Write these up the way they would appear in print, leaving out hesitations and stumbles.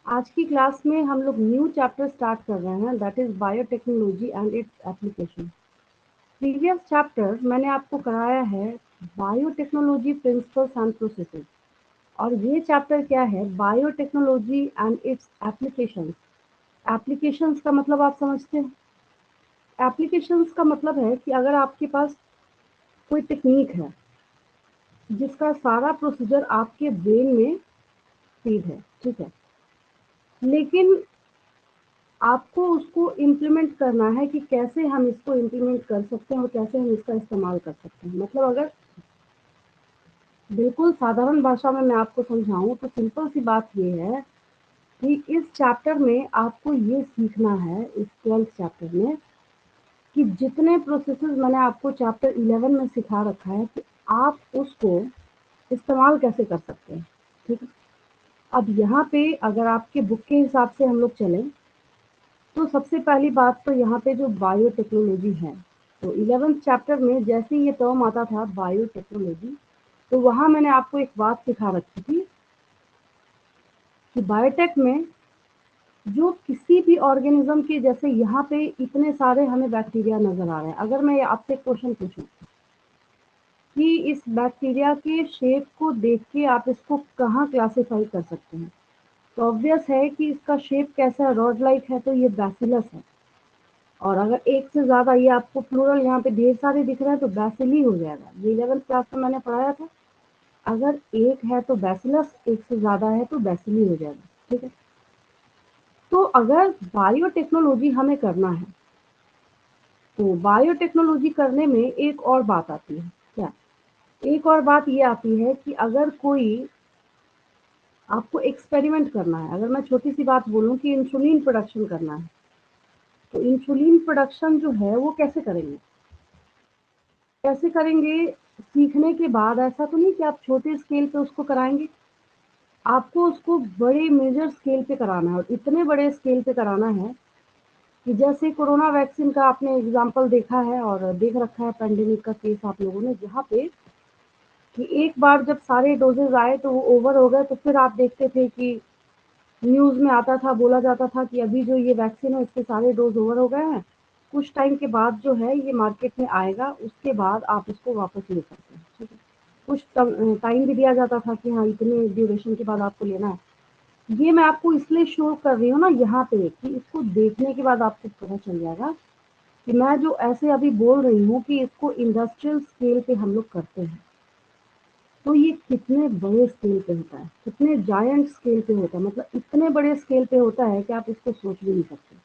आज की क्लास में हम लोग न्यू चैप्टर स्टार्ट कर रहे हैं, that is biotechnology and its application. Previous chapter मैंने आपको कराया है बायोटेक्नोलॉजी प्रिंसिपल्स एंड प्रोसेसेस, और ये चैप्टर क्या है, biotechnology and it's applications. Applications का मतलब आप समझते हैं? एप्लीकेशंस का मतलब है कि अगर आपके पास कोई टेक्निक है जिसका सारा प्रोसीजर आपके ब्रेन में फीड है, ठीक है, लेकिन आपको उसको इम्प्लीमेंट करना है कि कैसे हम इसको इम्प्लीमेंट कर सकते हैं और कैसे हम इसका इस्तेमाल कर सकते हैं। मतलब अगर बिल्कुल साधारण भाषा में मैं आपको समझाऊं तो सिंपल सी बात ये है कि इस चैप्टर में आपको ये सीखना है, इस 12th चैप्टर में, कि जितने प्रोसेसेस मैंने आपको चैप्टर 11 में सिखा रखा है कि आप उसको इस्तेमाल कैसे कर सकते हैं। ठीक है, अब यहाँ पे अगर आपके बुक के हिसाब से हम लोग चलें तो सबसे पहली बात तो यहाँ पे जो बायोटेक्नोलॉजी है, तो 11th चैप्टर में जैसे ही ये टर्म आता था बायोटेक्नोलॉजी, तो वहाँ मैंने आपको एक बात सिखा रखी थी कि बायोटेक में जो किसी भी ऑर्गेनिज्म के, जैसे यहाँ पे इतने सारे हमें बैक्टीरिया नजर आ रहे हैं, अगर मैं आपसे क्वेश्चन पूछूं कि इस बैक्टीरिया के शेप को देख के आप इसको कहाँ क्लासीफाई कर सकते हैं, तो ऑब्वियस है कि इसका शेप कैसा है, रॉड लाइक है, तो ये बैसिलस है। और अगर एक से ज्यादा, ये आपको प्लूरल यहाँ पे ढेर सारे दिख रहे हैं, तो बैसिली हो जाएगा। ये 11th क्लास में मैंने पढ़ाया था, अगर एक है तो बैसिलस, एक से ज्यादा है तो बैसिली हो जाएगा। ठीक है, तो अगर बायोटेक्नोलॉजी हमें करना है तो बायोटेक्नोलॉजी करने में एक और बात आती है। क्या? एक और बात ये आती है कि अगर कोई आपको एक्सपेरिमेंट करना है, अगर मैं छोटी सी बात बोलूं कि इंसुलिन प्रोडक्शन करना है, तो इंसुलिन प्रोडक्शन जो है वो कैसे करेंगे, कैसे करेंगे? सीखने के बाद ऐसा तो नहीं कि आप छोटे स्केल पे उसको कराएंगे, आपको उसको बड़े मेजर स्केल पे कराना है, और इतने बड़े स्केल पे कराना है कि जैसे कोरोना वैक्सीन का आपने एग्जाम्पल देखा है और देख रखा है, पेंडेमिक का केस आप लोगों ने, जहाँ पे कि एक बार जब सारे डोजेज आए तो वो ओवर हो गए, तो फिर आप देखते थे कि न्यूज में आता था, बोला जाता था कि अभी जो ये वैक्सीन है इसके सारे डोज ओवर हो गए हैं, कुछ टाइम के बाद जो है ये मार्केट में आएगा, उसके बाद आप इसको वापस ले सकते हैं। ठीक है, कुछ टाइम भी दिया जाता था कि हाँ इतने ड्यूरेशन के बाद आपको लेना है। ये मैं आपको इसलिए शो कर रही हूँ ना यहाँ पे कि इसको देखने के बाद आपको पता चल जाएगा कि मैं जो ऐसे अभी बोल रही हूँ कि इसको इंडस्ट्रियल स्केल पे हम लोग करते हैं, तो ये कितने बड़े स्केल पे होता है, कितने जायंट स्केल पे होता है, मतलब इतने बड़े स्केल पे होता है कि आप इसको सोच भी नहीं सकते।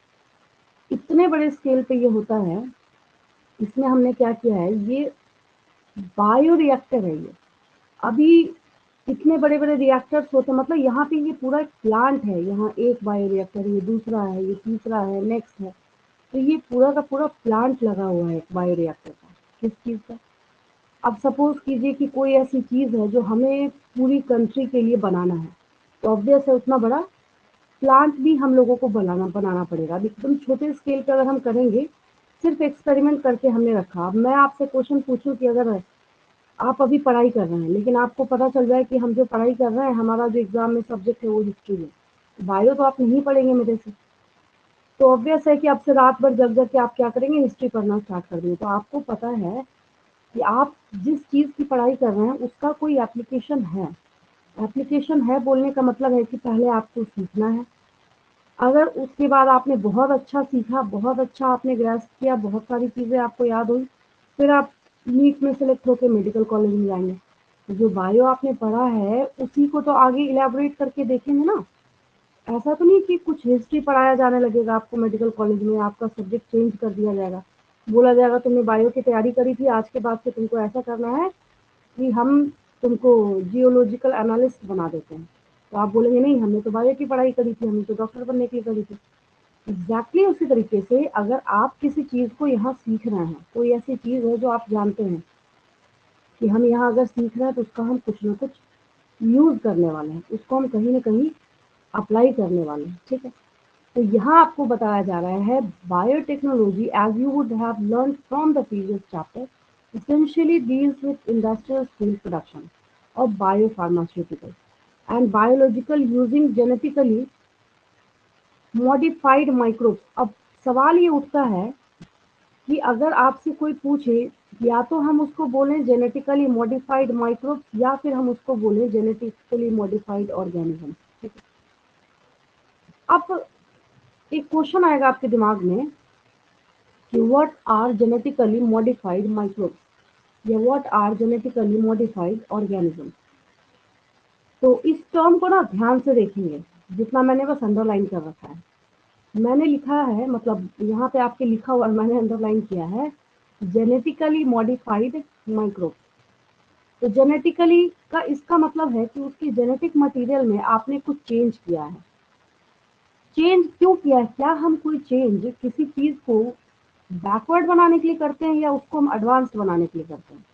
इतने बड़े स्केल पे ये होता है। इसमें हमने क्या किया है, ये बायो रिएक्टर है ये। अभी इतने बड़े बड़े रिएक्टर्स होते हैं, मतलब यहाँ पे ये पूरा एक प्लांट है, यहाँ एक बायो रिएक्टर, ये दूसरा है, ये तीसरा है, नेक्स्ट है, तो ये पूरा का पूरा प्लांट लगा हुआ है बायो रिएक्टर का। किस चीज का? अब सपोज कीजिए कि कोई ऐसी चीज है जो हमें पूरी कंट्री के लिए बनाना है, तो ऑब्वियस है उतना बड़ा प्लांट भी हम लोगों को बनाना बनाना पड़ेगा। अब एकदम छोटे स्केल पे अगर हम करेंगे, सिर्फ एक्सपेरिमेंट करके हमने रखा। अब मैं आपसे क्वेश्चन पूछूं कि अगर आप अभी पढ़ाई कर रहे हैं, लेकिन आपको पता चल जाए कि हम जो पढ़ाई कर रहे हैं, हमारा जो एग्जाम में सब्जेक्ट है वो हिस्ट्री है, बायो तो आप नहीं पढ़ेंगे मेरे से, तो ऑब्वियस है कि अब से रात भर जग जग के आप क्या करेंगे, हिस्ट्री पढ़ना स्टार्ट कर देंगे। तो आपको पता है कि आप जिस चीज़ की पढ़ाई कर रहे हैं उसका कोई एप्लीकेशन है। एप्लीकेशन है बोलने का मतलब है कि पहले आपको सीखना है। अगर उसके बाद आपने बहुत अच्छा सीखा, बहुत अच्छा आपने ग्रास्प किया, बहुत सारी चीज़ें आपको याद हुई, फिर आप नीट में सेलेक्ट होकर मेडिकल कॉलेज में जाएंगे। तो जो बायो आपने पढ़ा है उसी को तो आगे इलेबोरेट करके देखेंगे ना। ऐसा तो नहीं कि कुछ हिस्ट्री पढ़ाया जाने लगेगा आपको मेडिकल कॉलेज में, आपका सब्जेक्ट चेंज कर दिया जाएगा, बोला जाएगा तुमने बायो की तैयारी करी थी, आज के बाद से तुमको ऐसा करना है कि हम तुमको जियोलॉजिकल एनालिस्ट बना देते हैं। तो आप बोलेंगे नहीं, हमने तो बायो की पढ़ाई करी थी, हमने तो डॉक्टर बनने के लिए करी थी। एग्जैक्टली उसी तरीके से अगर आप किसी चीज़ को यहाँ सीख रहे हैं, कोई ऐसी चीज़ है जो आप जानते हैं कि हम यहाँ अगर सीख रहे हैं तो उसका हम कुछ ना कुछ यूज़ करने वाले हैं, उसको हम कहीं ना कहीं अप्लाई करने वाले हैं। ठीक है, तो यहाँ आपको बताया जा रहा है biotechnology, as you would have learn from the previous chapter, essentially deals with industrial scale production of biopharmaceuticals and biological using genetically modified microbes. अब सवाल ये उठता है कि अगर आपसे कोई पूछे, या तो हम उसको बोलें जेनेटिकली मॉडिफाइड माइक्रोब्स, या फिर हम उसको बोलें जेनेटिकली मॉडिफाइड ऑर्गेनिज्म। अब एक क्वेश्चन आएगा आपके दिमाग में कि what are genetically modified microbes या what are genetically modified organism. तो इस टर्म को ना ध्यान से देखेंगे, जितना मैंने बस अंडरलाइन कर रखा है। मैंने लिखा है, मतलब यहाँ पे आपके लिखा हुआ मैंने अंडरलाइन किया है, जेनेटिकली मॉडिफाइड माइक्रोब। तो जेनेटिकली का इसका मतलब है कि उसकी जेनेटिक मटेरियल में आपने कुछ चेंज किया है। चेंज क्यों किया है? क्या हम कोई चेंज किसी चीज को बैकवर्ड बनाने के लिए करते हैं, या उसको हम एडवांस बनाने के लिए करते हैं?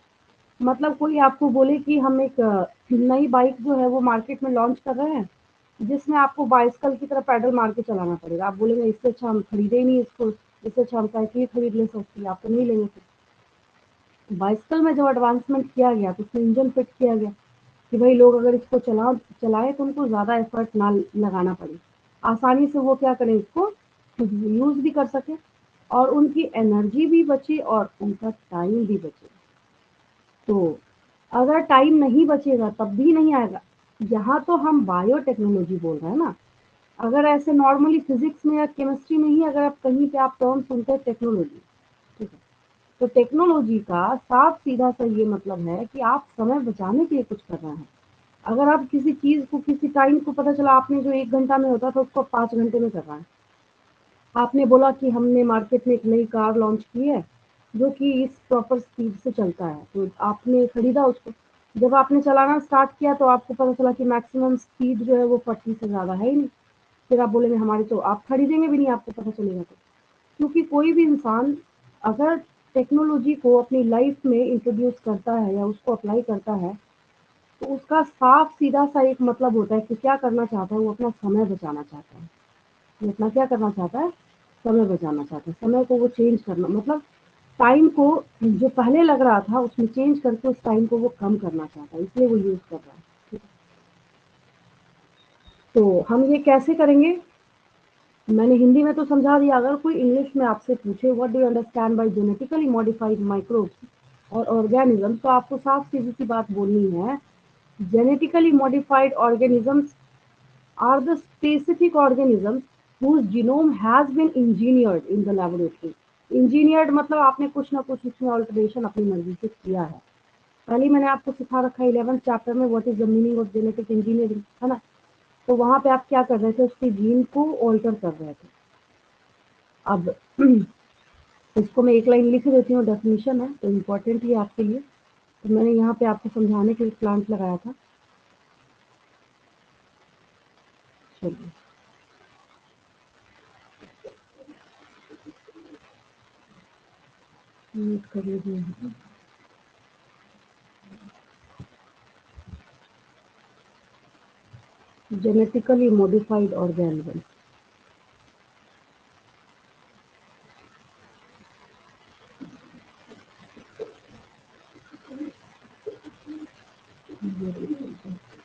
मतलब कोई आपको बोले कि हम एक नई बाइक जो है वो मार्केट में लॉन्च कर रहे हैं, जिसमें आपको बाइसिकल की तरह पैडल मार के चलाना पड़ेगा। आप बोलेंगे इससे अच्छा हम खरीदे ही नहीं इसको, इससे अच्छा हम साइकिल खरीद ले सकती है, आप तो नहीं लेंगे। फिर बाइसिकल में जब एडवांसमेंट किया गया तो उसमें इंजन फिट किया गया कि भाई लोग अगर इसको चलाए तो उनको ज़्यादा एफर्ट ना लगाना पड़े, आसानी से वो क्या करें, इसको यूज़ भी कर सके, और उनकी एनर्जी भी बचे और उनका टाइम भी बचे। तो अगर टाइम नहीं बचेगा तब भी नहीं आएगा। यहाँ तो हम बायोटेक्नोलॉजी बोल रहे हैं ना। अगर ऐसे नॉर्मली फिजिक्स में या केमिस्ट्री में ही अगर आप कहीं पे आप टर्म सुनते हैं टेक्नोलॉजी, ठीक है, तो टेक्नोलॉजी का साफ सीधा सा ये मतलब है कि आप समय बचाने के लिए कुछ कर रहे हैं। अगर आप किसी चीज को, किसी टाइम को पता चला आपने जो 1 घंटा में होता था उसको 5 घंटे में कर रहा है। आपने बोला कि हमने मार्केट में एक नई कार लॉन्च की है जो कि इस प्रॉपर स्पीड से चलता है, तो आपने खरीदा उसको। जब आपने चलाना स्टार्ट किया तो आपको पता चला कि मैक्सिमम स्पीड जो है वो 40 से ज़्यादा है ही नहीं। फिर आप बोलेंगे हमारी, तो आप खरीदेंगे भी नहीं, आपको पता चलेगा तो। क्योंकि कोई भी इंसान अगर टेक्नोलॉजी को अपनी लाइफ में इंट्रोड्यूस करता है या उसको अप्लाई करता है, तो उसका साफ सीधा सा एक मतलब होता है कि क्या करना चाहता है, वो अपना समय बचाना चाहता है। वो अपना क्या करना चाहता है, समय बचाना चाहता है। समय को वो चेंज करना, मतलब टाइम को जो पहले लग रहा था उसमें चेंज करके उस टाइम को वो कम करना चाहता है, इसलिए वो यूज कर रहा है। तो हम ये कैसे करेंगे? मैंने हिंदी में तो समझा दिया। अगर कोई इंग्लिश में आपसे पूछे what do you understand by genetically modified microbes और ऑर्गेनिज्म, तो आपको साफ सीधी सी बात बोलनी है, genetically modified organisms are the specific organisms whose genome has been engineered in the laboratory। Engineered मतलब आपने कुछ ना कुछ उसमें ऑल्टरेशन अपनी मर्जी से किया है। पहले ही मैंने आपको सिखा रखा है 11th चैप्टर में what is the meaning of genetic engineering, है ना। तो वहां पे आप क्या कर रहे थे, उसके जीन को ऑल्टर कर रहे थे। अब इसको मैं एक लाइन लिख देती हूँ, डेफिनेशन है तो इम्पोर्टेंट ही आपके लिए। तो मैंने यहाँ पे आपको समझाने के लिए प्लांट लगाया था। चलिए, म्यूट कर लीजिए यहाँ पे। genetically modified organisms।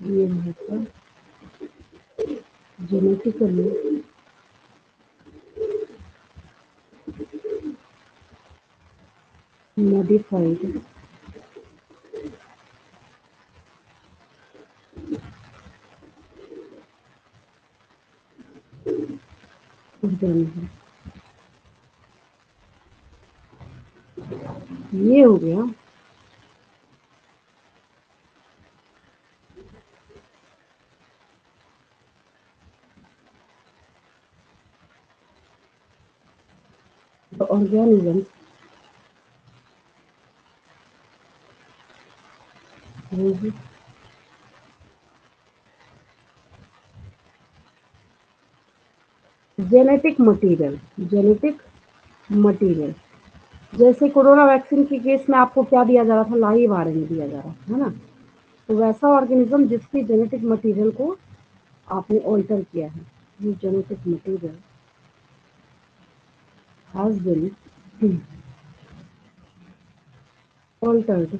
ये है genetically modified organism। ये हो गया organisms whose genetic material, genetic material. जैसे कोरोना वैक्सीन के केस में आपको क्या दिया जा रहा था, लाइव आरएनए दिया जा रहा था, है ना। तो वैसा ऑर्गेनिज्म जिसकी जेनेटिक मटेरियल को आपने ऑल्टर किया है, ये genetic material has been altered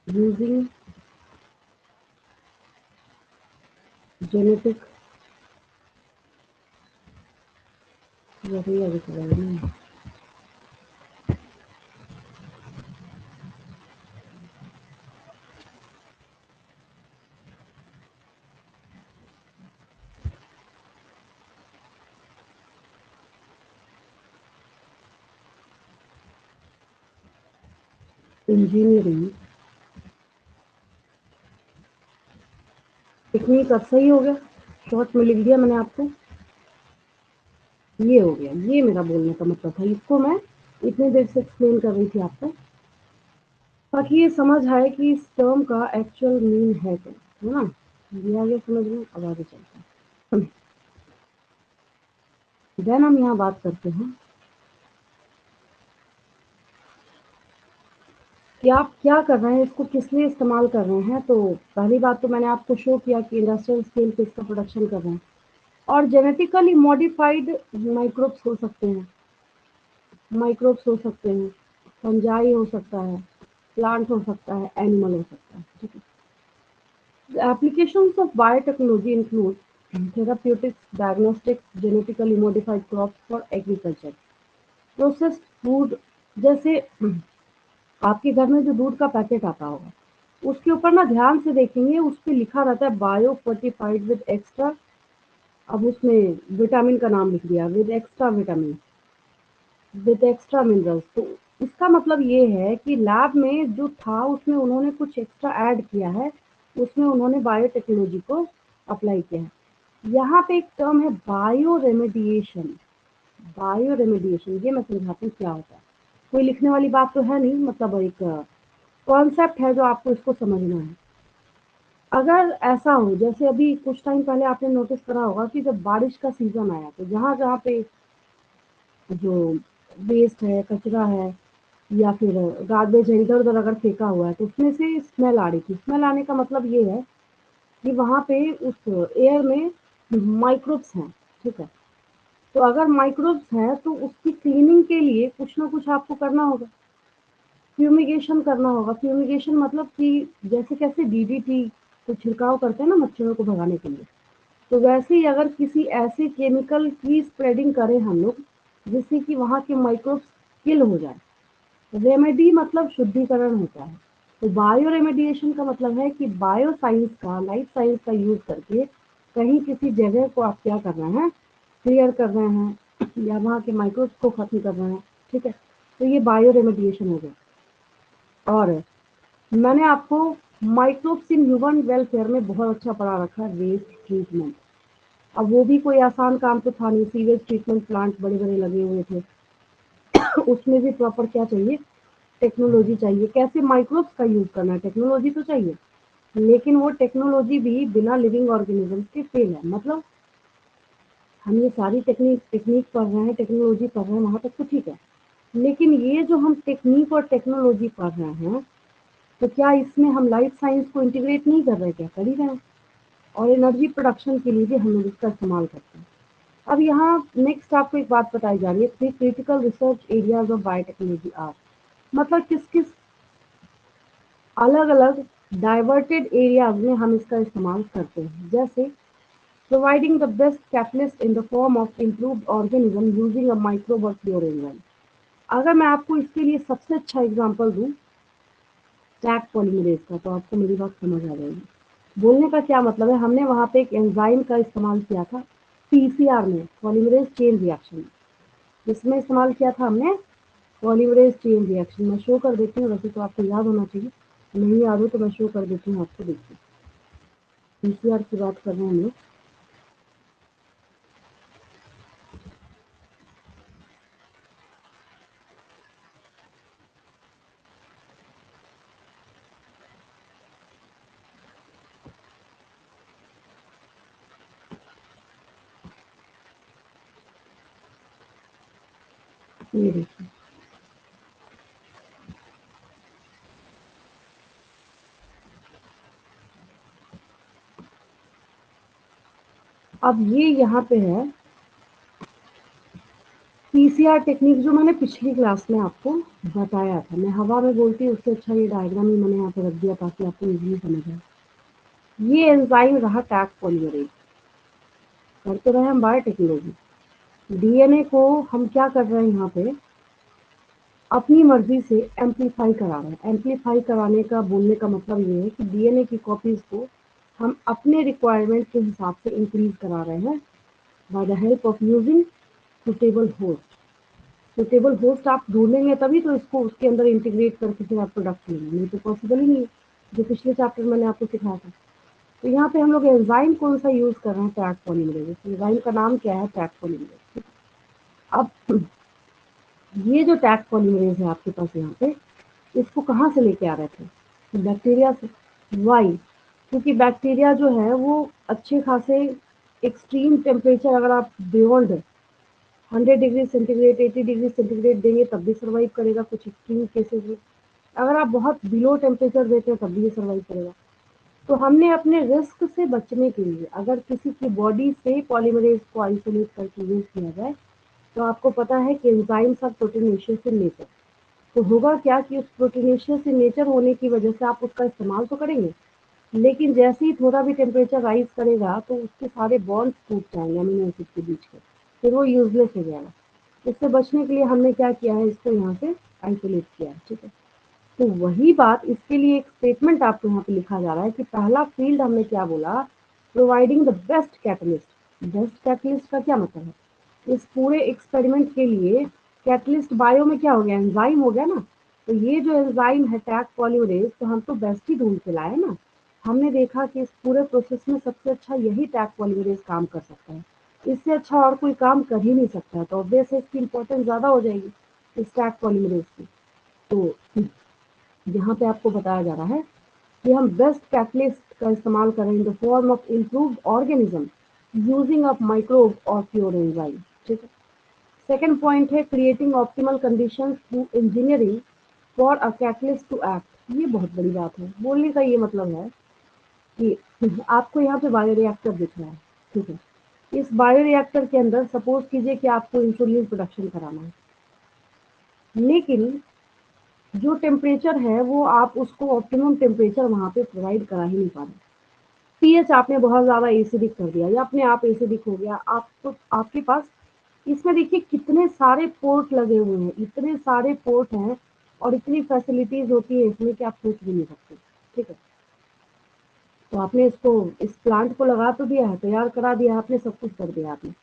using genetic वही अभी तो नहीं। इंजीनियरिंग टेक्निक अब सही हो गया, शॉर्ट में लिख दिया मैंने आपको। ये हो गया, ये मेरा बोलने का मतलब था, इसको मैं इतनी देर से एक्सप्लेन कर रही थी आपको, ताकि ये समझ आए कि इस टर्म का एक्चुअल मीन है क्या, है ना। ये आ गया समझ में, अब आगे चलते हैं। देन हम यहाँ बात करते हैं कि आप क्या कर रहे हैं, इसको किस लिए इस्तेमाल कर रहे हैं। तो पहली बात तो मैंने आपको शो किया कि इंडस्ट्रियल स्केल पे इसका प्रोडक्शन कर रहे हैं, और जेनेटिकली मॉडिफाइड माइक्रोब्स हो सकते हैं, माइक्रोब्स हो सकते हैं, फंजाई हो सकता है, प्लांट हो सकता है, एनिमल हो सकता है, ठीक है। The applications of biotechnology include therapeutics, diagnostics, genetically modified crops for agriculture, processed food। जैसे आपके घर में जो दूध का पैकेट आता होगा, उसके ऊपर ना ध्यान से देखेंगे, उस पे लिखा रहता है बायो फोर्टिफाइड विद एक्स्ट्रा, अब उसमें विटामिन का नाम लिख दिया, with extra vitamin, with extra minerals. तो इसका मतलब ये है कि लैब में जो था उसमें उन्होंने कुछ एक्स्ट्रा ऐड किया है, उसमें उन्होंने बायोटेक्नोलॉजी को अप्लाई किया है। यहाँ पे एक टर्म है बायो रेमेडिएशन। बायो रेमेडिएशन ये मैं समझाती हूँ क्या होता है। कोई लिखने वाली बात तो है नहीं, मतलब एक कॉन्सेप्ट है जो आपको इसको समझना है। अगर ऐसा हो जैसे अभी कुछ टाइम पहले आपने नोटिस करा होगा कि जब बारिश का सीजन आया तो जहाँ जहाँ पे जो वेस्ट है, कचरा है, या फिर गार्बेज है, इधर उधर अगर फेंका हुआ है तो उसमें से स्मेल आ रही थी। स्मेल आने का मतलब ये है कि वहाँ पे उस एयर में माइक्रोब्स हैं, ठीक है। तो अगर माइक्रोब्स हैं तो उसकी क्लीनिंग के लिए कुछ ना कुछ आपको करना होगा, फ्यूमिगेशन करना होगा। फ्यूमिगेशन मतलब कि जैसे कैसे डीडीटी को छिड़काव करते हैं ना मच्छरों को भगाने के लिए, तो वैसे ही अगर किसी ऐसे केमिकल की स्प्रेडिंग करें हम लोग जिससे कि वहाँ के माइक्रोब्स किल हो जाए। रेमेडी मतलब शुद्धिकरण होता है। तो बायो रेमेडिएशन का मतलब है कि बायो साइंस का, लाइफ साइंस का यूज करके कहीं किसी जगह को आप क्या कर रहे हैं, क्लियर कर रहे हैं, या वहाँ के माइक्रोब्स को खत्म कर रहे हैं, ठीक है। तो ये बायो रेमेडिएशन हो गया। और मैंने आपको माइक्रोब्स इन ह्यूमन वेलफेयर में बहुत अच्छा पढ़ा रखा है, वेस्ट ट्रीटमेंट। अब वो भी कोई आसान काम तो था नहीं, सीवेज ट्रीटमेंट प्लांट बड़े बड़े लगे हुए थे। उसमें भी प्रॉपर क्या चाहिए, टेक्नोलॉजी चाहिए। कैसे माइक्रोब्स का यूज करना है, टेक्नोलॉजी तो चाहिए, लेकिन वो टेक्नोलॉजी भी बिना लिविंग ऑर्गेनिज्म के फेल है। मतलब हम ये सारी टेक्निक टेक्निक पढ़ रहे हैं, टेक्नोलॉजी पढ़ रहे हैं, वहां तक तो ठीक है, लेकिन ये जो हम टेक्निक और टेक्नोलॉजी पढ़ रहे हैं, तो क्या इसमें हम लाइफ साइंस को इंटीग्रेट नहीं कर रहे, क्या कर ही रहे हैं। और एनर्जी प्रोडक्शन के लिए भी हम लोग इसका इस्तेमाल करते हैं। अब यहाँ नेक्स्ट आपको एक बात बताई जा रही है, three critical research areas of biotechnology are, मतलब किस किस अलग अलग डाइवर्टेड एरियाज में हम इसका इस्तेमाल करते हैं। जैसे providing the best catalyst in the form of improved organism using a microbe और प्योर एंजाइम। अगर मैं आपको इसके लिए सबसे अच्छा एग्जांपल दूं टैग पॉलीमरेज का, तो आपको मेरी बात समझ आ जाएगी। बोलने का क्या मतलब है, हमने वहां पे एक एंजाइम का इस्तेमाल किया था पीसीआर में, पॉलीमरेज चेन रिएक्शन में। इसमें इस्तेमाल किया था हमने पॉलीमरेज चेन रिएक्शन। मैं शो कर देती हूँ, वैसे तो आपको याद होना चाहिए, नहीं याद हो तो मैं शो कर देती हूँ आपको, देखिए। पीसीआर की बात कर रहे हैं हम लोग। ये देखिए, अब ये यहाँ पे है पीसीआर टेक्निक, जो मैंने पिछली क्लास में आपको बताया था। मैं हवा में बोलती हूँ, उससे अच्छा ये डायग्राम ही मैंने यहाँ पे रख दिया ताकि आपको इजीली समझ आए। ये एंजाइम रहा टैग पॉलीमरेज। कर तो रहे हम बायोटेक्नोलॉजी। डीएनए को हम क्या कर रहे हैं यहाँ पे, अपनी मर्जी से एम्पलीफाई करा रहे हैं। एम्पलीफाई कराने का बोलने का मतलब ये है कि डीएनए की कॉपीज को हम अपने रिक्वायरमेंट के हिसाब से इंक्रीज करा रहे हैं by the help of using suitable host. Suitable host आप ढूंढेंगे तभी तो इसको उसके अंदर इंटीग्रेट करके फिर आप प्रोडक्ट लेंगे, नहीं तो पॉसिबल ही नहीं है, जो पिछले चैप्टर मैंने आपको सिखाया था। तो यहाँ पे हम लोग एंजाइम कौन सा यूज कर रहे हैं, टैग पॉलीमरेज। एंजाइम का नाम क्या है, टैग पॉलीमरेज। अब ये जो टैग पॉलीमरेज है आपके पास यहाँ पे, इसको कहाँ से लेके आ रहे थे, बैक्टीरिया से। वाई, क्योंकि बैक्टीरिया जो है वो अच्छे खासे एक्सट्रीम टेम्परेचर, अगर आप beyond 100 degree centigrade 80 degree centigrade देंगे तब भी सर्वाइव करेगा कुछ एक्सट्रीम केसेस में। अगर आप बहुत बिलो टेम्परेचर देते हैं तब भी ये सर्वाइव करेगा। तो हमने अपने रिस्क से बचने के लिए अगर किसी की बॉडी से पॉलीमरेज को आइसोलेट करके यूज किया जाए, तो आपको पता है कि enzymes are proteinaceous in nature. तो होगा क्या कि उस प्रोटीनेशियस इन नेचर होने की वजह से आप उसका इस्तेमाल तो करेंगे, लेकिन जैसे ही थोड़ा भी टेम्परेचर राइज करेगा तो उसके सारे बॉन्ड्स टूट जाएंगे अमीनो एसिड के बीच के, फिर वो यूजलेस हो जाएगा। इससे बचने के लिए हमने क्या किया है, इसको यहाँ पे आइसोलेट किया है, ठीक है। तो वही बात, इसके लिए एक स्टेटमेंट आपको यहाँ पे लिखा जा रहा है कि पहला फील्ड हमने क्या बोला, providing the best catalyst. Best catalyst का क्या मतलब है, इस पूरे एक्सपेरिमेंट के लिए कैटलिस्ट बायो में क्या हो गया, एंजाइम हो गया ना। तो ये जो एंजाइम है टैग पॉलीमरेज, तो हम तो बेस्ट ही ढूंढ के लाए ना। हमने देखा कि इस पूरे प्रोसेस में सबसे अच्छा यही टैग पॉलीमरेज काम कर सकता है, इससे अच्छा और कोई काम कर ही नहीं सकता, तो ऑब्वियस है इसकी इंपॉर्टेंस ज्यादा हो जाएगी इस टैग पॉलीमरेज की। तो यहाँ पे आपको बताया जा रहा है कि हम बेस्ट कैटलिस्ट का इस्तेमाल करें in the form of improved organism using of microbe और प्योर एंजाइम, ठीक है। सेकेंड पॉइंट है creating optimal conditions through engineering for a catalyst to act. ये बहुत बड़ी बात है, बोलने का ये मतलब है कि आपको यहाँ पे बायोरिएक्टर दिख रहा है, ठीक है। इस बायोरिएक्टर के अंदर सपोज कीजिए कि आपको इंसुलिन प्रोडक्शन कराना है, लेकिन जो टेम्परेचर है वो आप उसको ऑप्टिमम टेम्परेचर वहाँ पे प्रोवाइड करा ही नहीं पा रहे। पीएच आपने बहुत ज़्यादा एसिडिक कर दिया या अपने आप एसिडिक हो गया, आप तो आपके पास इसमें देखिए कितने सारे पोर्ट लगे हुए हैं, इतने सारे पोर्ट हैं और इतनी फैसिलिटीज होती है इसमें कि आप सोच भी नहीं सकते, ठीक है। तो आपने इसको, इस प्लांट को लगा तो दिया है, तैयार करा दिया आपने, सब कुछ कर दिया आपने,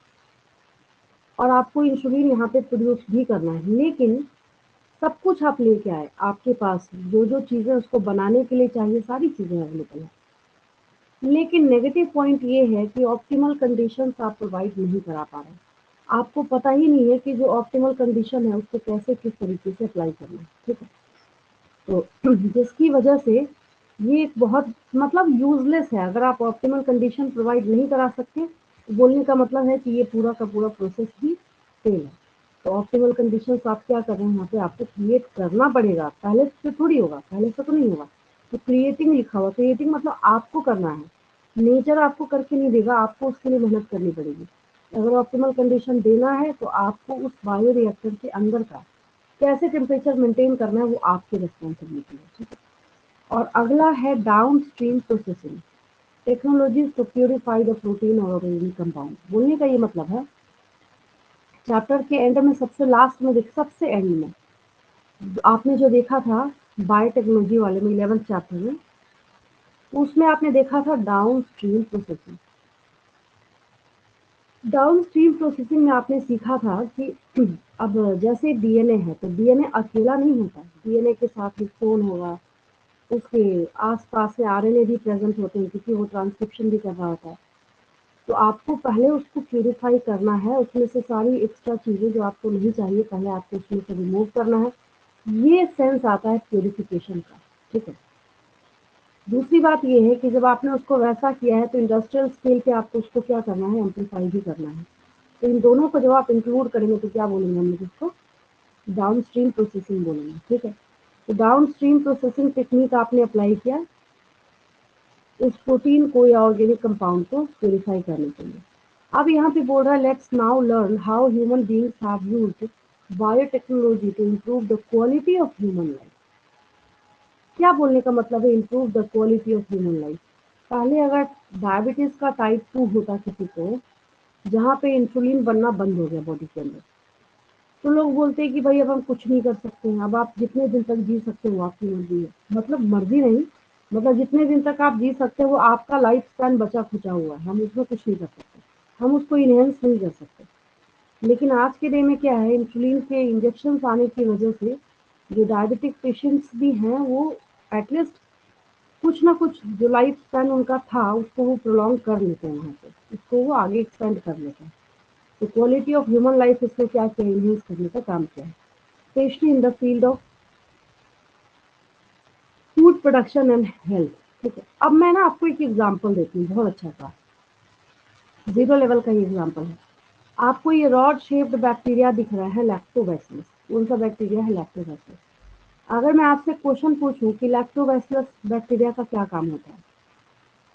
और आपको इंसुलिन यहाँ पे प्रोड्यूस भी करना है, लेकिन सब कुछ आप लेके आए, आपके पास जो जो चीज़ें उसको बनाने के लिए चाहिए सारी चीज़ें अवेलेबल है, लेकिन नेगेटिव पॉइंट ये है कि ऑप्टिमल कंडीशंस आप प्रोवाइड नहीं करा पा रहे। आपको पता ही नहीं है कि जो ऑप्टिमल कंडीशन है उसको कैसे किस तरीके से अप्लाई करना है, ठीक है। तो जिसकी वजह से ये एक बहुत मतलब यूजलेस है, अगर आप ऑप्टिमल कंडीशन प्रोवाइड नहीं करा सकते, तो बोलने का मतलब है कि ये पूरा का पूरा प्रोसेस ही फेल है। तो ऑप्टिमल कंडीशंस आप क्या कर रहे हैं, यहाँ पे आपको क्रिएट करना पड़ेगा, पहले से थोड़ी होगा, पहले से तो नहीं होगा। तो क्रिएटिंग लिखा हुआ, क्रिएटिंग मतलब आपको करना है, नेचर आपको करके नहीं देगा, आपको उसके लिए मेहनत करनी पड़ेगी। अगर ऑप्टिमल कंडीशन देना है तो आपको उस बायो रिएक्टर के अंदर का कैसे टेम्परेचर मेंटेन करना है वो आपकी रिस्पॉन्सिबिलिटी है, ठीक है। और अगला है downstream processing technologies to purify the protein और ऑर्गेनिक कंपाउंड। बोलने का ये मतलब है चैप्टर के एंड में, सबसे लास्ट में सबसे एंड में आपने जो देखा था बायोटेक्नोलॉजी वाले में 11th चैप्टर में, उसमें आपने देखा था down stream processing. Down stream processing में आपने सीखा था कि अब जैसे डीएनए है तो डीएनए अकेला नहीं होता, डीएनए के साथ हिस्टोन होगा, उसके आस-पास में आरएनए भी प्रेज़ेंट होते हैं क्योंकि वो ट्रांसक्रिप्शन भी कर रहा होता है। तो आपको पहले उसको प्यूरीफाई करना है, उसमें से सारी एक्स्ट्रा चीज़ें जो आपको नहीं चाहिए पहले आपको उसमें से रिमूव करना है। ये सेंस आता है प्यूरिफिकेशन का, ठीक है। दूसरी बात ये है कि जब आपने उसको वैसा किया है तो इंडस्ट्रियल स्केल पे आपको उसको क्या करना है, एम्पलीफाई भी करना है। तो इन दोनों को जब आप इंक्लूड करेंगे तो क्या बोलेंगे हम लोग इसको, डाउन स्ट्रीम प्रोसेसिंग बोलेंगे, ठीक है। तो डाउन स्ट्रीम प्रोसेसिंग टेक्निक आपने अप्लाई किया उस प्रोटीन को या ऑर्गेनिक कंपाउंड को प्यूरिफाई करने के लिए। अब यहाँ पे बोल रहा है let's now learn how human beings have used biotechnology to improve the quality of human life. क्या बोलने का मतलब है improve the quality of human life. पहले अगर डायबिटीज का टाइप 2 होता किसी को, जहाँ पे इंसुलिन बनना बंद हो गया बॉडी के अंदर। तो लोग बोलते हैं कि भाई अब हम कुछ नहीं कर सकते हैं, अब आप जितने दिन तक जी सकते हो आपकी मर्जी है। मतलब मर्जी नहीं, मतलब जितने दिन तक आप जी सकते हो वो आपका लाइफ स्पैन बचा खुचा हुआ है, हम उसमें कुछ नहीं कर सकते, हम उसको इनहेंस नहीं कर सकते। लेकिन आज के डे में क्या है, इंसुलिन के इंजेक्शन आने की वजह से जो डायबिटिक पेशेंट्स भी हैं वो एटलीस्ट कुछ ना कुछ जो लाइफ स्पैन उनका था उसको वो प्रोलॉन्ग कर लेते हैं, वहाँ पे उसको वो आगे एक्सपेंड कर लेते हैं। तो क्वालिटी ऑफ ह्यूमन लाइफ इसमें क्या क्या इन्हेंस करने का काम किया है, specially in the field of food production and health. ठीक है, अब मैं ना आपको एक एग्जांपल देती हूँ, बहुत अच्छा सा जीरो लेवल का ही एग्जांपल है। आपको ये रॉड शेप्ड बैक्टीरिया दिख रहा है, लैक्टोबैसिलस, कौन सा बैक्टीरिया है, लैक्टोबैसिलस। अगर मैं आपसे क्वेश्चन पूछूं कि लैक्टोबैसिलस बैक्टीरिया का क्या काम होता है,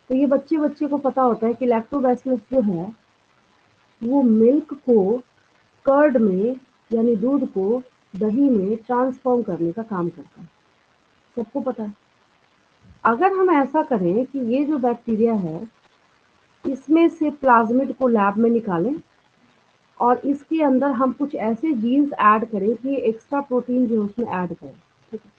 तो ये बच्चे बच्चे को पता होता है कि लैक्टोबैसिलस जो है वो मिल्क को कर्ड में, यानी दूध को दही में ट्रांसफॉर्म करने का काम करता है, सबको पता है। अगर हम ऐसा करें कि ये जो बैक्टीरिया है इसमें से प्लाज्मिड को लैब में निकालें और इसके अंदर हम कुछ ऐसे जीन्स ऐड करें कि एक्स्ट्रा प्रोटीन जो है उसमें ऐड करें, ठीक है।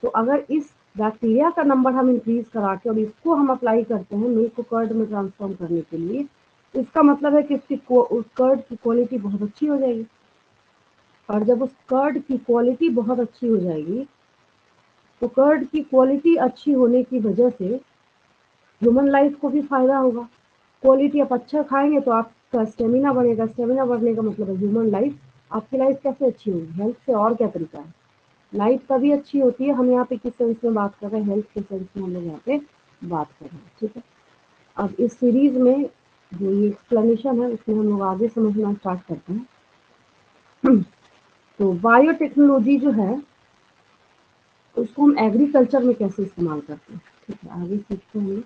तो अगर इस बैक्टीरिया का नंबर हम इंक्रीज करा के और इसको हम अप्लाई करते हैं मिल्क को कर्ड में ट्रांसफॉर्म करने के लिए, इसका मतलब है कि उस कर्ड की क्वालिटी बहुत अच्छी हो जाएगी। और जब उस कर्ड की क्वालिटी बहुत अच्छी हो जाएगी तो कर्ड की क्वालिटी अच्छी होने की वजह से ह्यूमन लाइफ को भी फायदा होगा। क्वालिटी आप अच्छा खाएंगे तो आपका स्टेमिना बढ़ेगा, स्टेमिना बढ़ने का मतलब है ह्यूमन लाइफ, आपकी लाइफ कैसे अच्छी होगी, हेल्थ से और क्या तरीका है। लाइफ तभी अच्छी होती है, हम यहाँ पे किस सेंस में बात कर रहे हैं, हेल्थ के सेंस में हम लोग यहाँ पे बात कर रहे हैं, ठीक है। अब इस सीरीज में जो ये एक्सप्लेनेशन है उसमें हम लोग आगे समझना स्टार्ट करते हैं। तो बायोटेक्नोलॉजी जो है उसको हम एग्रीकल्चर में कैसे इस्तेमाल करते हैं, ठीक है, आगे सीखते हैं।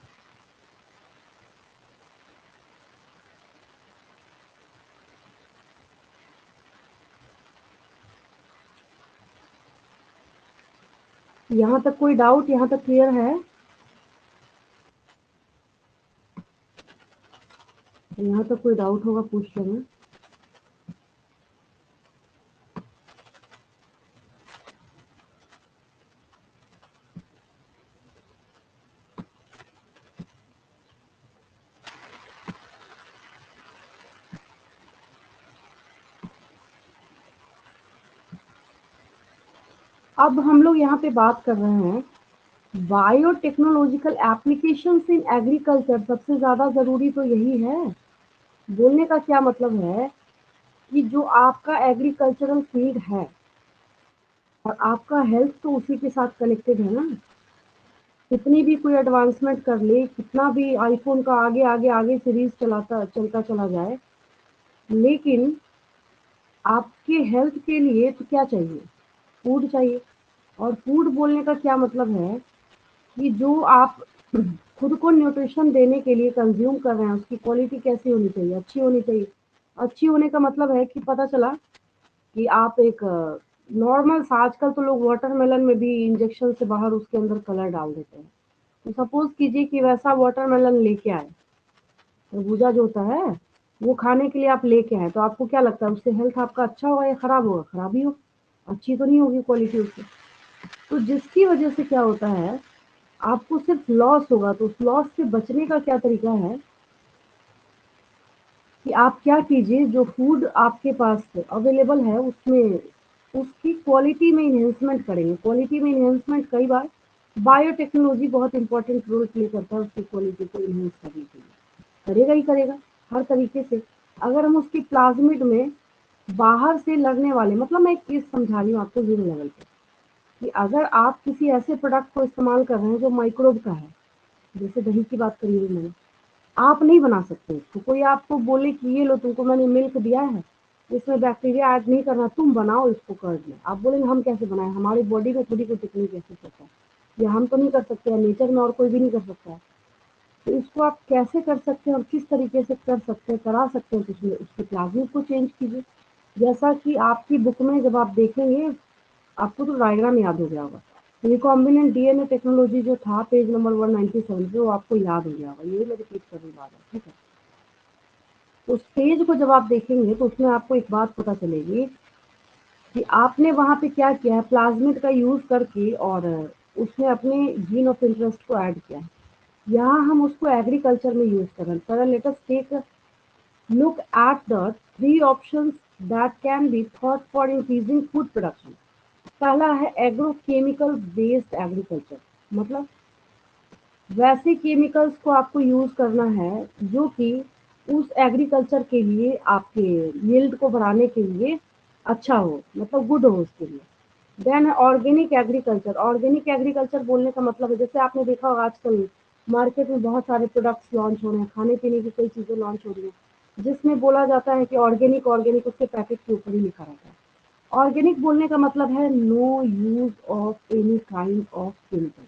यहाँ तक कोई डाउट, यहाँ तक क्लियर है? यहाँ तक कोई डाउट होगा पूछ लेना। अब हम लोग यहाँ पे बात कर रहे हैं बायोटेक्नोलॉजिकल एप्लीकेशंस इन एग्रीकल्चर। सबसे ज्यादा जरूरी तो यही है। बोलने का क्या मतलब है कि जो आपका एग्रीकल्चरल फील्ड है और आपका हेल्थ तो उसी के साथ कनेक्टेड है ना। कितनी भी कोई एडवांसमेंट कर ले, कितना भी आईफोन का आगे आगे आगे सीरीज चलता चला जाए, लेकिन आपके हेल्थ के लिए तो क्या चाहिए, फूड चाहिए। और फूड बोलने का क्या मतलब है कि जो आप खुद को न्यूट्रिशन देने के लिए कंज्यूम कर रहे हैं उसकी क्वालिटी कैसी होनी चाहिए, अच्छी होनी चाहिए। अच्छी होने का मतलब है कि पता चला कि आप एक नॉर्मल सा, आजकल तो लोग वाटरमेलन में भी इंजेक्शन से बाहर उसके अंदर कलर डाल देते हैं। तो सपोज कीजिए कि वैसा वाटरमेलन लेके आए, तरबूजा जो होता है वो खाने के लिए आप लेके आए, तो आपको क्या लगता है उससे हेल्थ आपका अच्छा होगा या खराब होगा? खराब ही हो, अच्छी तो नहीं होगी क्वालिटी उसकी। तो जिसकी वजह से क्या होता है, आपको सिर्फ लॉस होगा। तो उस लॉस से बचने का क्या तरीका है कि आप क्या कीजिए, जो फूड आपके पास अवेलेबल है उसमें उसकी क्वालिटी में इन्हेंसमेंट करेंगे। क्वालिटी में इन्हेंसमेंट कई बार बायोटेक्नोलॉजी बहुत इंपॉर्टेंट रोल प्ले करता है उसकी क्वालिटी को इन्हेंस करने के लिए, करेगा ही करेगा हर तरीके से। अगर हम उसकी प्लाज्मिड में बाहर से लगने वाले, मतलब मैं एक चीज समझा रही हूँ आपको जीरो लेवल पे, कि अगर आप किसी ऐसे प्रोडक्ट को इस्तेमाल कर रहे हैं जो माइक्रोब का है, जैसे दही की बात करी हुई मैंने, आप नहीं बना सकते उसको। कोई आपको बोले कि ये लो तुमको मैंने मिल्क दिया है, इसमें बैक्टीरिया ऐड नहीं करना, तुम बनाओ इसको कर्ड में, आप बोलेंगे हम कैसे बनाएं, हमारी बॉडी में थोड़ी कोई टेक्निक ऐसे करता है, या हम तो नहीं कर सकते हैं, नेचर में और कोई भी नहीं कर सकता है। तो इसको आप कैसे कर सकते हैं और किस तरीके से कर सकते हैं, करा सकते हैं, उसमें उसके प्लाज्मिड को चेंज कीजिए। जैसा कि आपकी बुक में जब आप देखेंगे आपको तो डायग्राम याद हो गया होगा। रिकॉम्बिनेंट डीएनए टेक्नोलॉजी जो था पेज नंबर 197 पे, वो आपको याद हो गया होगा, ये मैं रिपीट कर रही बात है, ठीक है। उस पेज को जब आप देखेंगे तो उसमें आपको एक बात पता चलेगी कि आपने वहाँ पे क्या किया है, प्लाज्मिड का यूज़ करके और उसमें अपने जीन ऑफ इंटरेस्ट को ऐड किया है। यहाँ हम उसको एग्रीकल्चर में यूज़ कर रहे हैं। पर let us take look at the three options that can be thought for increasing food production. पहला है एग्रोकेमिकल बेस्ड एग्रीकल्चर, मतलब वैसे केमिकल्स को आपको यूज करना है जो कि उस एग्रीकल्चर के लिए आपके यील्ड को बढ़ाने के लिए अच्छा हो, मतलब गुड हो उसके लिए। देन है ऑर्गेनिक एग्रीकल्चर। ऑर्गेनिक एग्रीकल्चर बोलने का मतलब है, जैसे आपने देखा होगा आजकल मार्केट में बहुत सारे प्रोडक्ट्स लॉन्च हो रहे हैं, खाने पीने की कई चीज़ें लॉन्च हो रही हैं जिसमें बोला जाता है कि ऑर्गेनिक ऑर्गेनिक, उसके पैकेट के ऊपर ही लिखा रहता है। ऑर्गेनिक बोलने का मतलब है no use of any kind of chemical.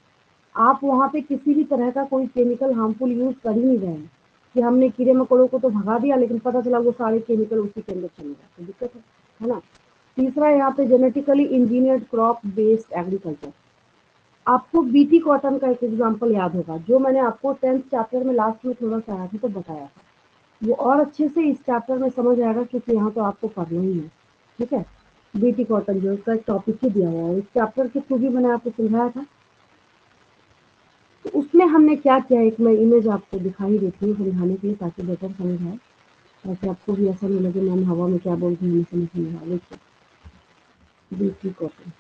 आप वहाँ पे किसी भी तरह का कोई केमिकल हार्मफुल यूज कर ही नहीं रहे हैं कि हमने कीड़े मकोड़ों को तो भगा दिया लेकिन पता चला वो सारे केमिकल उसी के अंदर चले गए, तो दिक्कत है ना। तीसरा यहाँ पे genetically engineered crop based agriculture. आपको बीटी कॉटन का एक एग्जांपल याद होगा जो मैंने आपको 10th चैप्टर में लास्ट में थोड़ा सा आया था तो बताया था। वो और अच्छे से इस चैप्टर में समझ आएगा क्योंकि यहाँ तो आपको पढ़ना ही है, ठीक है। बीटी कॉटन जो उसका एक टॉपिक ही दिया हुआ है, इस चैप्टर के थ्रू भी मैंने आपको समझाया था। तो उसमें हमने क्या किया, एक मैं इमेज आपको दिखाई देती हूँ समझाने के लिए ताकि बेटर समझ आए, ताकि आपको भी ऐसा नहीं लगे मैम हवा में क्या बोलती हूँ, समझ नहीं आया। देखिए बीटी कॉटन,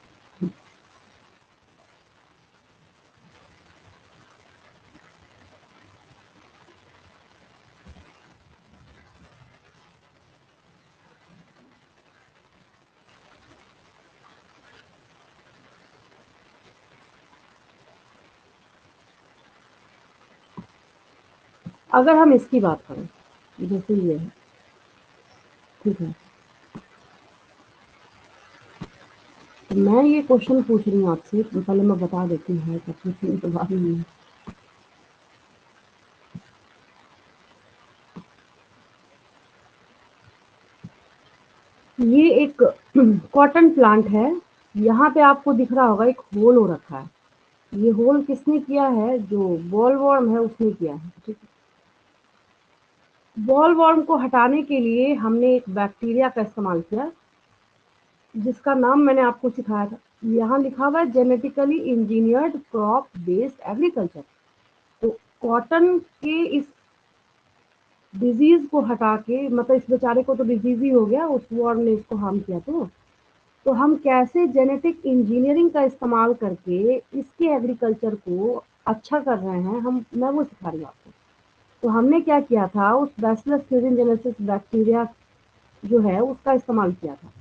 अगर हम इसकी बात करें जैसे ये है, ठीक है। तो मैं ये क्वेश्चन पूछ रही हूँ आपसे, पहले मैं बता देती हूँ तब पूछने के बाद नहीं है। ये एक कॉटन प्लांट है। यहाँ पे आपको दिख रहा होगा एक होल हो रखा है। ये होल किसने किया है, जो बॉल वॉर्म है उसने किया है, ठीक है। बॉल वॉर्म को हटाने के लिए हमने एक बैक्टीरिया का इस्तेमाल किया जिसका नाम मैंने आपको सिखाया था। यहाँ लिखा हुआ है genetically engineered crop based agriculture. तो कॉटन के इस डिजीज को हटा के, मतलब इस बेचारे को तो डिजीज ही हो गया, उस वॉर्म ने इसको हार्म किया, तो हम कैसे जेनेटिक इंजीनियरिंग का इस्तेमाल करके इसके एग्रीकल्चर को अच्छा कर रहे हैं, हम मैं वो सिखा रही हूँ आपको। तो हमने क्या किया था, उस बैसिलस thuringiensis बैक्टीरिया जो है उसका इस्तेमाल किया था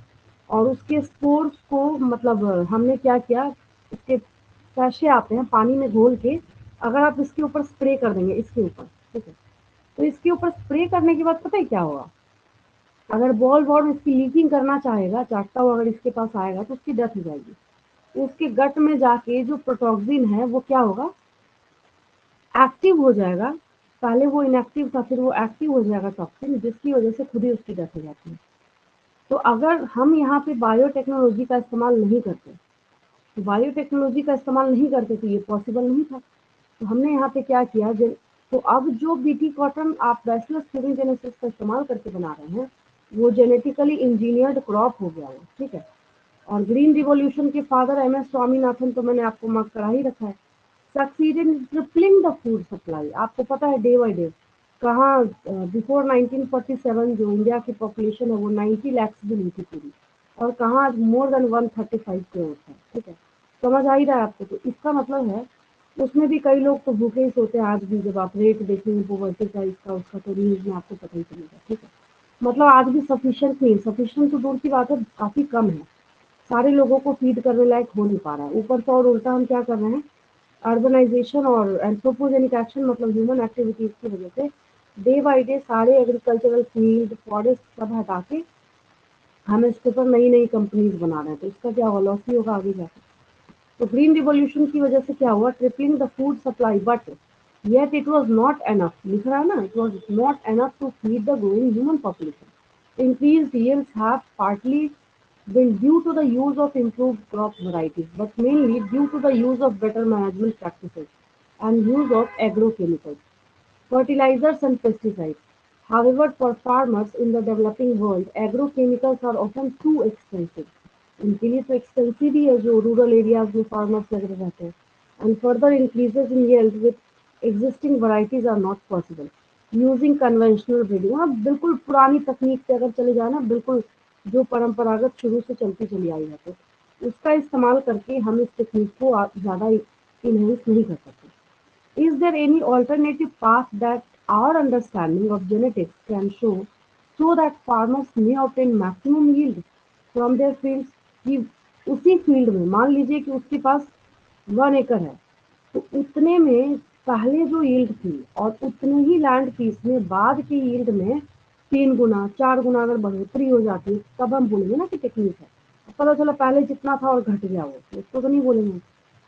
और उसके स्पोर्स को, मतलब हमने क्या किया, उसके सैशे आते हैं पानी में घोल के, अगर आप इसके ऊपर स्प्रे कर देंगे, इसके ऊपर, ठीक है। तो इसके ऊपर स्प्रे करने के बाद पता है क्या होगा, अगर बॉल वॉर्म इसकी लीकिंग करना चाहेगा, चाहता हुआ अगर इसके पास आएगा तो उसकी डेथ हो जाएगी। उसके गट में जाके जो प्रोटॉक्सिन है वो क्या होगा, एक्टिव हो जाएगा। पहले वो इनएक्टिव था, फिर वो एक्टिव हो जाएगा टॉक्सिन, जिसकी वजह से खुद ही उसकी डेथ हो जाती है। तो अगर हम यहाँ पे बायोटेक्नोलॉजी का इस्तेमाल नहीं करते, तो बायोटेक्नोलॉजी का इस्तेमाल नहीं करते तो ये पॉसिबल नहीं था। तो हमने यहाँ पे क्या किया, तो अब जो बीटी कॉटन आप बैसिलस thuringiensis का इस्तेमाल करके बना रहे हैं वो जेनेटिकली इंजीनियर्ड क्रॉप हो गया वो, ठीक है। और ग्रीन रिवॉल्यूशन के फादर एम एस स्वामीनाथन तो मैंने आपको मार्क करा ही रखा है। Succeed in tripling the food supply, आपको पता है डे बाई डे कहाँ, बिफोर 1947 जो इंडिया की पॉपुलेशन है वो 90 लैक्स भी नहीं थी पूरी, और कहाँ आज मोर देन 135 करोड़ है, ठीक है। समझ आ ही रहा है आपको, तो इसका मतलब है उसमें भी कई लोग तो भूखे ही सोते हैं आज भी। जब आप रेट देखेंगे पोवर्टी का, इसका उसका, तो न्यूज में आपको पता ही चलेगा, ठीक है। मतलब आज भी सफिशिएंट नहीं, सफिशिएंट तो दूर की बात है, काफी कम है, सारे लोगों को फीड करने लायक हो नहीं पा रहा है। ऊपर से और उल्टा हम क्या कर रहे हैं, अर्बनाइजेशन और एंथ्रोपोजेनिक एक्शन, मतलब ह्यूमन एक्टिविटीज की वजह से डे बाई डे सारे एग्रीकल्चरल फील्ड फॉरेस्ट सब हटा के हम इसके ऊपर नई नई कंपनीज बना रहे हैं, तो इसका क्या होगा, लॉस ही होगा आगे जाकर। तो ग्रीन रिवॉल्यूशन की वजह से क्या हुआ, tripling the food supply, but yet it was not enough, लिख रहा है ना, it was not enough to feed the growing human population. Increased yields have partly been due to the use of improved crop varieties, but mainly due to the use of better management practices and use of agrochemicals, fertilizers and pesticides. However, for farmers in the developing world, agrochemicals are often too expensive. इनके लिए तो expensive ही है जो rural areas में farmers वगैरह रहते हैं. And further increases in yield with existing varieties are not possible. Using conventional breeding, हाँ बिल्कुल पुरानी तकनीक से अगर चले जाए ना, बिल्कुल जो परंपरागत शुरू से चलती चली आई है, तो उसका इस्तेमाल करके हम इस तकनीक को ज़्यादा इनहेंस नहीं कर सकते. Is there any alternative path that our understanding of genetics can show so that farmers may obtain maximum yield from their fields? कि उसी फील्ड में मान लीजिए कि उसके पास 1 एकड़ है, तो उतने में पहले जो यील्ड थी और उतने ही लैंड पीस में बाद की यील्ड में 3 गुना 4 गुना अगर बढ़ोतरी हो जाती है, तब हम बोलेंगे ना कि टेक्निक है. पता चला पहले जितना था और घट गया, वो तो उसको तो नहीं बोलेंगे.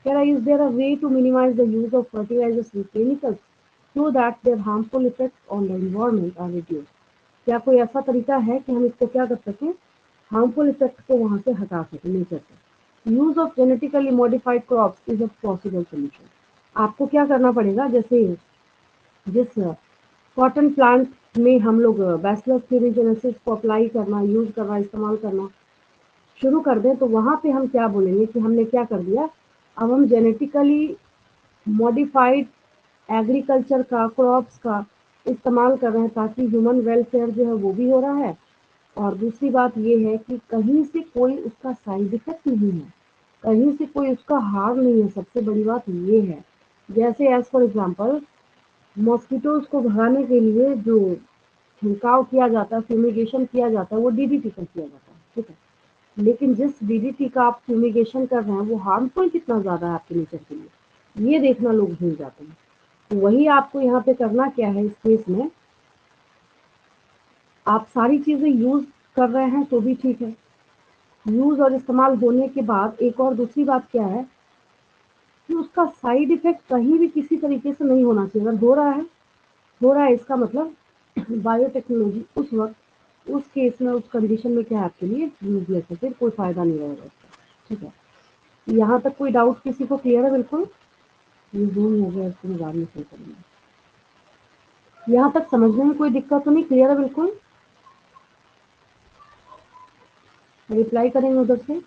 कह रहा है, is there a way to minimise the use of fertilisers and chemicals so that their harmful effects on the environment are reduced? क्या कोई ऐसा तरीका है कि हम इसको क्या कर सकें, हार्मफुल इफेक्ट को वहां से हटा सकें नेचर से? Use of genetically modified crops is a possible solution. आपको क्या करना पड़ेगा, जैसे जिस कॉटन प्लांट में हम लोग बैचलर्स क्यूरिजेनेसिस को अप्लाई करना, यूज करना, इस्तेमाल करना शुरू कर दें, तो वहां पे हम क्या बोलेंगे कि हमने क्या कर दिया, अब हम जेनेटिकली मॉडिफाइड एग्रीकल्चर का, क्रॉप्स का इस्तेमाल कर रहे हैं, ताकि ह्यूमन वेलफेयर जो है वो भी हो रहा है. और दूसरी बात ये है कि कहीं से कोई उसका साइड इफेक्ट नहीं है, कहीं से कोई उसका हार्म नहीं है. सबसे बड़ी बात ये है, जैसे एज फॉर एग्जाम्पल मॉस्किटोज को भगाने के लिए जो छिड़काव किया जाता है, फ्यूमिगेशन किया जाता है, वो डीडीटी का किया जाता है, ठीक है. लेकिन जिस डीडीटी का आप फ्यूमिगेशन कर रहे हैं, वो हार्मफुल कितना ज़्यादा है आपके नेचर के लिए, ये देखना लोग भूल जाते हैं. तो वही आपको यहाँ पे करना क्या है, इस केस में आप सारी चीज़ें यूज़ कर रहे हैं तो भी ठीक है. यूज़ और इस्तेमाल होने के बाद एक और दूसरी बात क्या है कि उसका साइड इफ़ेक्ट कहीं भी किसी तरीके से नहीं होना चाहिए. अगर हो रहा है इसका मतलब बायोटेक्नोलॉजी उस वक़्त, उस केस में, उस कंडीशन में क्या है आपके लिए यूज़लेस है, फिर कोई फ़ायदा नहीं रहेगा उसका, ठीक है. यहाँ तक कोई डाउट किसी को क्लियर है? बिल्कुल. ये ज़ूम हो गया, इसको मैं बाद में सही करूँगी. यहाँ तक समझने में कोई दिक्कत तो नहीं? क्लियर है बिल्कुल? रिप्लाई करेंगे उधर से.